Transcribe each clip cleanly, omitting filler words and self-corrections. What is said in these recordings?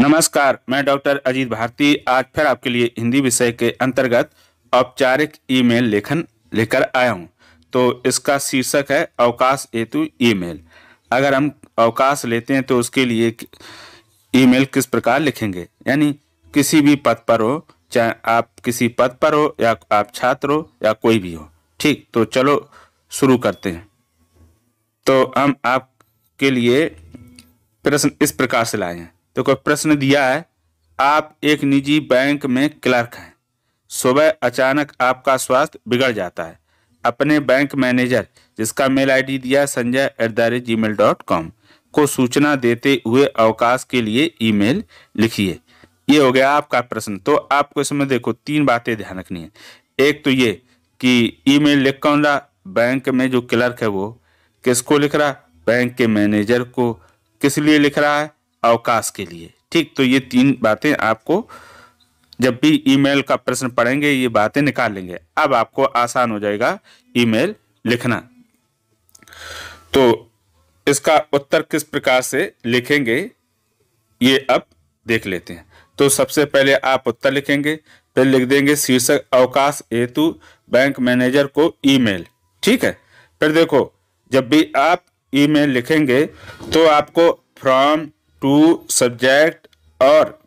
नमस्कार, मैं डॉक्टर अजीत भारती आज फिर आपके लिए हिंदी विषय के अंतर्गत औपचारिक ईमेल लेखन लेकर आया हूं। तो इसका शीर्षक है अवकाश हेतु ईमेल। अगर हम अवकाश लेते हैं तो उसके लिए ईमेल किस प्रकार लिखेंगे, यानी किसी भी पद पर हो, चाहे आप किसी पद पर हो या आप छात्र हो या कोई भी हो। ठीक, तो चलो शुरू करते हैं। तो हम आपके लिए प्रश्न इस प्रकार से लाए हैं। तो कोई प्रश्न दिया है, आप एक निजी बैंक में क्लर्क हैं। सुबह अचानक आपका स्वास्थ्य बिगड़ जाता है। अपने बैंक मैनेजर, जिसका मेल आईडी दिया sanjay@gmail.com, को सूचना देते हुए अवकाश के लिए ईमेल लिखिए। ये हो गया आपका प्रश्न। तो आपको इसमें देखो 3 बातें ध्यान रखनी है। एक तो ये कि ईमेल लिख कौन रहा, बैंक में जो क्लर्क है वो किसको लिख रहा, बैंक के मैनेजर को। किस लिए लिख रहा है, अवकाश के लिए। ठीक, तो ये 3 बातें आपको जब भी ईमेल का प्रश्न पढ़ेंगे ये बातें निकाल लेंगे। अब आपको आसान हो जाएगा ईमेल लिखना। तो इसका उत्तर किस प्रकार से लिखेंगे ये अब देख लेते हैं। तो सबसे पहले आप उत्तर लिखेंगे, फिर लिख देंगे शीर्षक अवकाश हेतु बैंक मैनेजर को ईमेल। ठीक है, फिर देखो जब भी आप ईमेल लिखेंगे तो आपको फ्रॉम टू सब्जेक्ट और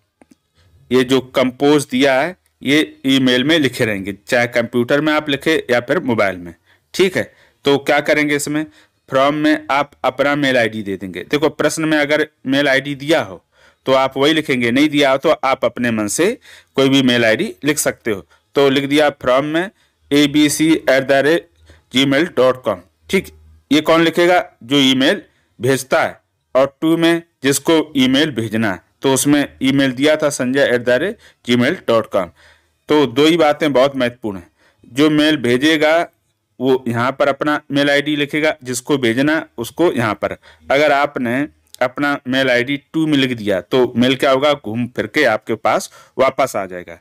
ये जो कंपोज दिया है ये ईमेल में लिखे रहेंगे, चाहे कंप्यूटर में आप लिखे या फिर मोबाइल में। ठीक है, तो क्या करेंगे, इसमें फ्रॉम में आप अपना मेल आईडी दे देंगे। देखो प्रश्न में अगर मेल आईडी दिया हो तो आप वही लिखेंगे, नहीं दिया हो तो आप अपने मन से कोई भी मेल आईडी लिख सकते हो। तो लिख दिया फ्रॉम में abc@gmail.com। ठीक, ये कौन लिखेगा, जो ईमेल भेजता है, और टू में जिसको ईमेल भेजना है, तो उसमें ईमेल दिया था sanjay@gmail.com। तो 2 ही बातें बहुत महत्वपूर्ण हैं। जो मेल भेजेगा वो यहाँ पर अपना मेल आईडी लिखेगा, जिसको भेजना उसको यहाँ पर। अगर आपने अपना मेल आईडी टू में लिख दिया तो मेल क्या होगा, घूम फिर के आपके पास वापस आ जाएगा।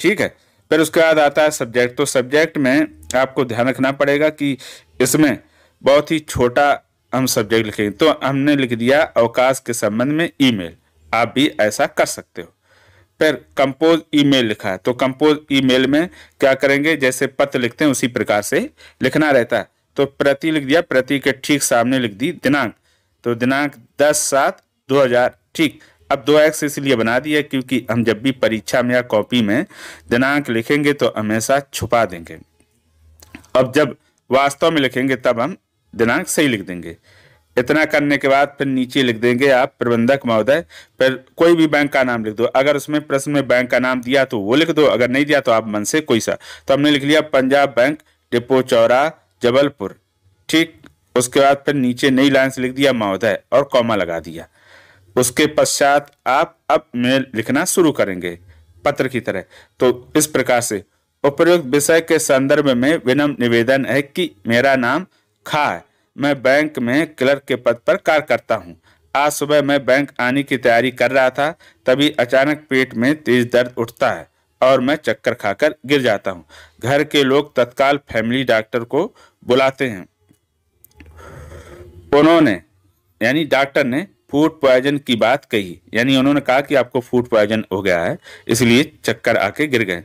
ठीक है, फिर उसके बाद आता है सब्जेक्ट। तो सब्जेक्ट में आपको ध्यान रखना पड़ेगा कि इसमें बहुत ही छोटा हम सब्जेक्ट लिखेंगे। तो हमने लिख दिया अवकाश के संबंध में ईमेल। आप भी ऐसा कर सकते हो। फिर कंपोज ईमेल लिखा है, तो कंपोज ईमेल में क्या करेंगे, जैसे पत्र लिखते हैं उसी प्रकार से लिखना रहता है। तो प्रति लिख दिया, प्रति के ठीक सामने लिख दी दिनांक। तो दिनांक 10/7/2000। ठीक, अब 2x इसलिए बना दिया क्योंकि हम जब भी परीक्षा में या कॉपी में दिनांक लिखेंगे तो हमेशा छुपा देंगे। अब जब वास्तव में लिखेंगे तब हम दिनांक सही लिख देंगे। इतना करने के बाद फिर नीचे लिख देंगे आप प्रबंधक महोदय, फिर कोई भी बैंक का नाम लिख दो। अगर उसमें प्रश्न में बैंक का नाम दिया तो वो लिख दो, अगर नहीं दिया तो आप मन से कोई सा। तो हमने लिख लिया पंजाब बैंक, डिपो चौरा, जबलपुर। ठीक, उसके बाद फिर नीचे नई लाइन से लिख दिया महोदय और कॉमा लगा दिया। उसके पश्चात आप अब मेल लिखना शुरू करेंगे पत्र की तरह। तो इस प्रकार से उपयुक्त विषय के संदर्भ में विनम्र निवेदन है कि मेरा नाम खा है, मैं बैंक में क्लर्क के पद पर कार्य करता हूँ। आज सुबह मैं बैंक आने की तैयारी कर रहा था, तभी अचानक पेट में तेज दर्द उठता है और मैं चक्कर खाकर गिर जाता हूँ। घर के लोग तत्काल फैमिली डॉक्टर को बुलाते हैं। उन्होंने यानी डॉक्टर ने फूड पॉइजन की बात कही, यानी उन्होंने कहा कि आपको फूड पॉइजन हो गया है, इसलिए चक्कर आके गिर गए।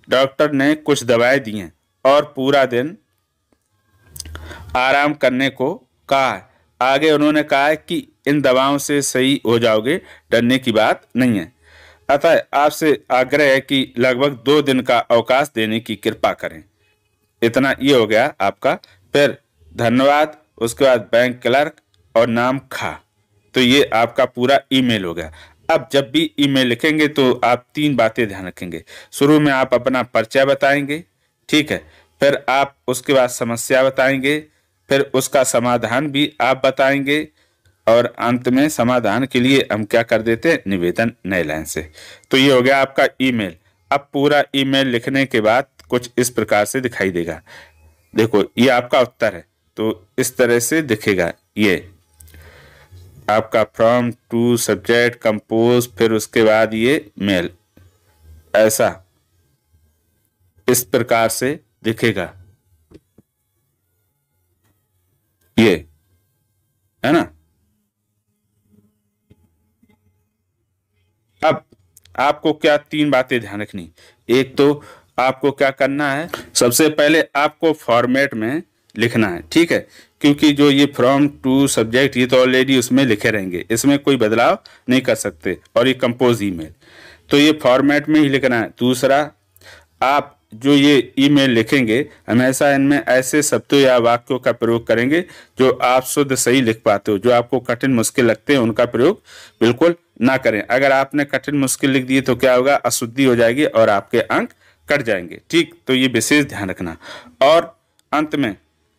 डॉक्टर ने कुछ दवाएं दी हैं और पूरा दिन आराम करने को कहा है। आगे उन्होंने कहा है कि इन दवाओं से सही हो जाओगे, डरने की बात नहीं है। अतः आपसे आग्रह है कि लगभग 2 दिन का अवकाश देने की कृपा करें। इतना ये हो गया आपका। फिर धन्यवाद, उसके बाद बैंक क्लर्क और नाम खा। तो ये आपका पूरा ईमेल हो गया। अब जब भी ईमेल लिखेंगे तो आप 3 बातें ध्यान रखेंगे। शुरू में आप अपना परिचय बताएंगे, ठीक है, फिर आप उसके बाद समस्या बताएंगे, फिर उसका समाधान भी आप बताएंगे, और अंत में समाधान के लिए हम क्या कर देते हैं, निवेदन नए लाइन से। तो ये हो गया आपका ईमेल। अब पूरा ईमेल लिखने के बाद कुछ इस प्रकार से दिखाई देगा। देखो ये आपका उत्तर है, तो इस तरह से दिखेगा। ये आपका फ्रॉम टू सब्जेक्ट कंपोज, फिर उसके बाद ये मेल, ऐसा इस प्रकार से दिखेगा। ये है ना। अब आपको क्या 3 बातें ध्यान रखनी। एक तो आपको क्या करना है, सबसे पहले आपको फॉर्मेट में लिखना है, ठीक है, क्योंकि जो ये फ्रॉम टू सब्जेक्ट ये तो ऑलरेडी उसमें लिखे रहेंगे, इसमें कोई बदलाव नहीं कर सकते, और ये कंपोज ईमेल, तो ये फॉर्मेट में ही लिखना है। दूसरा, आप जो ये ईमेल लिखेंगे हमेशा इनमें ऐसे शब्दों या वाक्यों का प्रयोग करेंगे जो आप शुद्ध सही लिख पाते हो। जो आपको कठिन मुश्किल लगते हैं उनका प्रयोग बिल्कुल ना करें। अगर आपने कठिन मुश्किल लिख दिए तो क्या होगा, अशुद्धि हो जाएगी और आपके अंक कट जाएंगे, ठीक, तो ये विशेष ध्यान रखना। और अंत में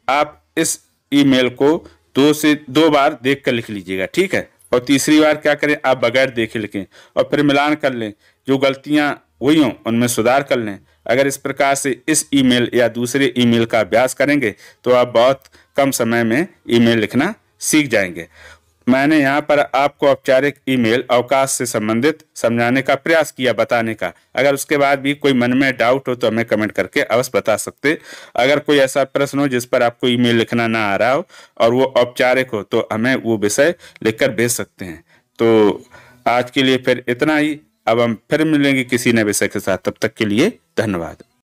आप इस ईमेल को 2 बार देख कर लिख लीजिएगा, ठीक है, और तीसरी बार क्या करें, आप बगैर देखे लिखें और फिर मिलान कर लें, जो गलतियां हुई हों उनमें सुधार कर लें। अगर इस प्रकार से इस ईमेल या दूसरे ईमेल का अभ्यास करेंगे तो आप बहुत कम समय में ईमेल लिखना सीख जाएंगे। मैंने यहाँ पर आपको औपचारिक ईमेल अवकाश से संबंधित समझाने का प्रयास किया, बताने का। अगर उसके बाद भी कोई मन में डाउट हो तो हमें कमेंट करके अवश्य बता सकते। अगर कोई ऐसा प्रश्न हो जिस पर आपको ईमेल लिखना ना आ रहा हो और वो औपचारिक हो तो हमें वो विषय लिखकर भेज सकते हैं। तो आज के लिए फिर इतना ही। अब हम फिर मिलेंगे किसी नए विषय के साथ, तब तक के लिए धन्यवाद।